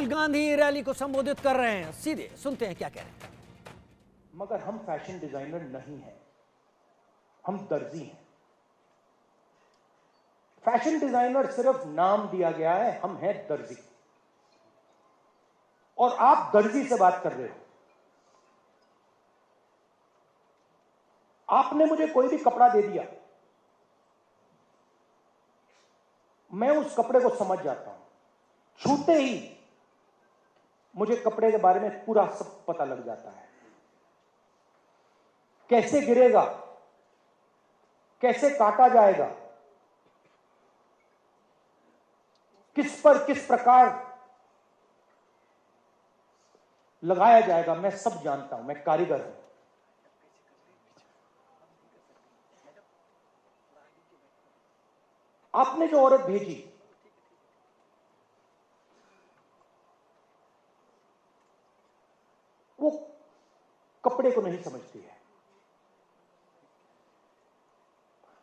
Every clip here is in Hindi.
राहुल गांधी रैली को संबोधित कर रहे हैं, सीधे सुनते हैं क्या कह रहे हैं। मगर हम फैशन डिजाइनर नहीं हैं, हम दर्जी हैं। फैशन डिजाइनर सिर्फ नाम दिया गया है, हम हैं दर्जी। और आप दर्जी से बात कर रहे हो। आपने मुझे कोई भी कपड़ा दे दिया, मैं उस कपड़े को समझ जाता हूं। छूते ही मुझे कपड़े के बारे में पूरा सब पता लग जाता है। कैसे गिरेगा, कैसे काटा जाएगा, किस पर किस प्रकार लगाया जाएगा, मैं सब जानता हूं। मैं कारीगर हूं। आपने जो औरत भेजी, वो कपड़े को नहीं समझती है।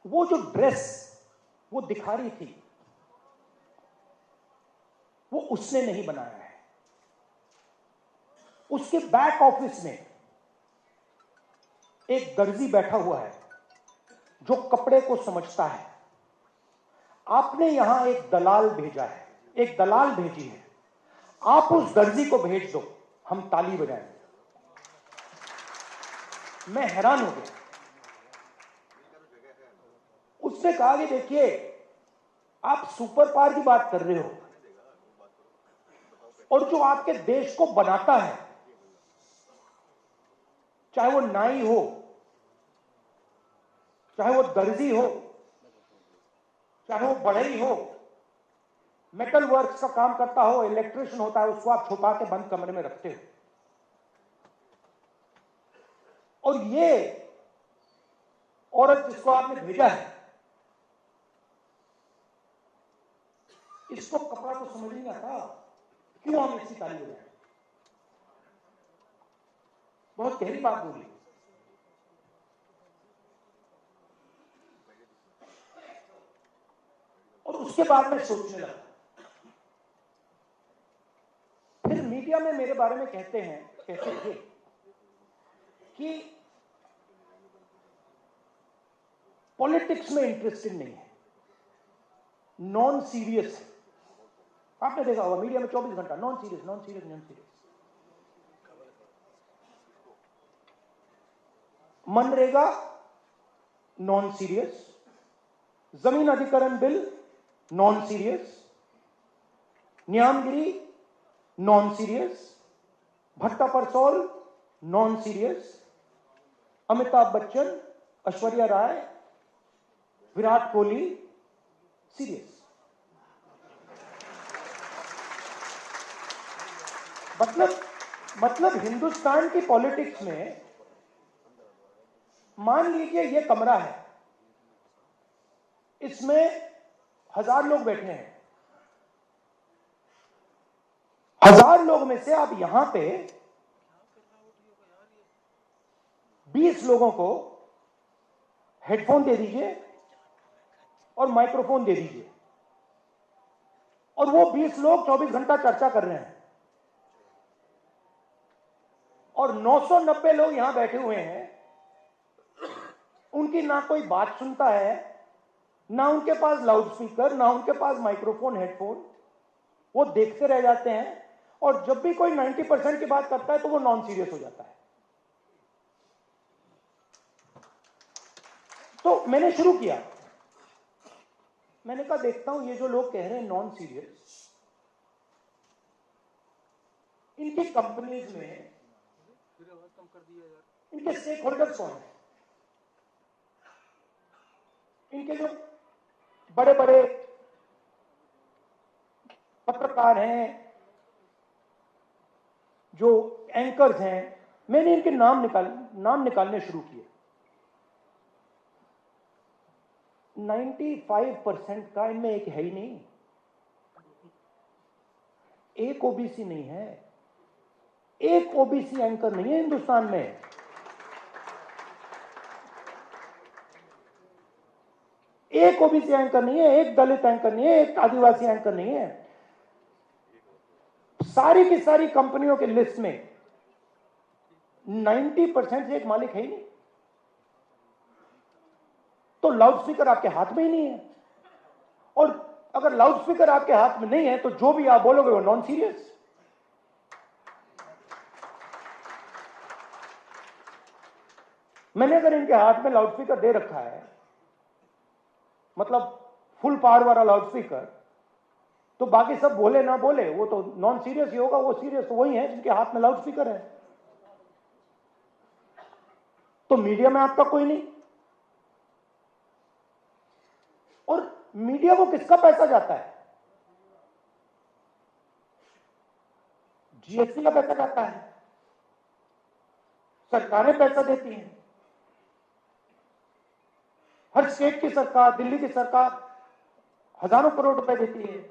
वो जो ड्रेस वो दिखा रही थी, वो उसने नहीं बनाया है। उसके बैक ऑफिस में एक दर्जी बैठा हुआ है जो कपड़े को समझता है। आपने यहां एक दलाल भेजा है, एक दलाल भेजी है। आप उस दर्जी को भेज दो, हम ताली बजाएंगे। मैं हैरान हो गया। उसने कहा कि देखिए, आप सुपर पावर की बात कर रहे हो, और जो आपके देश को बनाता है, चाहे वो नाई हो, चाहे वो दर्जी हो, चाहे वो बढ़ई हो, मेटल वर्क्स का काम करता हो, इलेक्ट्रिशियन होता है, उसको आप छुपा के बंद कमरे में रखते हो। और ये औरत जिसको आपने भेजा है, इसको कपड़ा तो समझ नहीं आता, क्यों हम इसकी ताली बजाएं? बहुत गहरी बात बोली। और उसके बाद में सोचने लगा। फिर मीडिया में मेरे बारे में कहते थे कि पॉलिटिक्स में इंटरेस्टेड नहीं है, नॉन सीरियस है। आपने देखा होगा मीडिया में 24 घंटा non serious, non serious, non serious. मनरेगा नॉन सीरियस, जमीन अधिग्रहण bill non serious, Niyamgiri non serious, Bhatta Parsaul non serious, Amitabh Bachchan, Aishwarya Rai, Virat Kohli serious. मतलब हिंदुस्तान की पॉलिटिक्स में मान लीजिए ये कमरा है, इसमें 1000 लोग बैठे हैं। 1000 लोग में से आप यहां पे 20 लोगों को हेडफोन दे दीजिए और माइक्रोफोन दे दीजिए, और वो 20 लोग 24 घंटा चर्चा कर रहे हैं, और 990 लोग यहां बैठे हुए हैं। उनकी ना कोई बात सुनता है, ना उनके पास लाउड स्पीकर, ना उनके पास माइक्रोफोन, हेडफोन। वो देखते रह जाते हैं, और जब भी कोई 90% की बात करता है तो वो नॉन सीरियस हो जाता है। तो मैंने शुरू किया, मैंने कहा देखता हूं ये जो लोग कह रहे हैं नॉन सीरियस, इनकी कंपनीज में इनके स्टेक होल्डर्स कौन है? इनके जो बड़े बड़े पत्रकार हैं, जो एंकर्स हैं, मैंने इनके नाम निकालने शुरू किए। 95% का इनमें एक है ही नहीं, एक ओबीसी नहीं है, एक ओबीसी एंकर नहीं है हिंदुस्तान में। एक ओबीसी एंकर नहीं है, एक दलित एंकर नहीं है, एक आदिवासी एंकर नहीं है। सारी की सारी कंपनियों के लिस्ट में 90% से एक मालिक है ही नहीं, तो लाउडस्पीकर आपके हाथ में ही नहीं है। और अगर लाउडस्पीकर आपके हाथ में नहीं है तो जो भी आप बोलोगे वो नॉन सीरियस। मैंने अगर इनके हाथ में लाउडस्पीकर दे रखा है, मतलब फुल पावर वाला लाउडस्पीकर, तो बाकी सब बोले ना बोले वो तो नॉन सीरियस ही होगा। वो सीरियस तो वही है जिनके हाथ में लाउडस्पीकर है। तो मीडिया में आपका कोई नहीं। और मीडिया को किसका पैसा जाता है? जीएसटी का पैसा जाता है, सरकारें पैसा देती हैं। हर स्टेट की सरकार, दिल्ली की सरकार हजारों करोड़ रुपए देती है।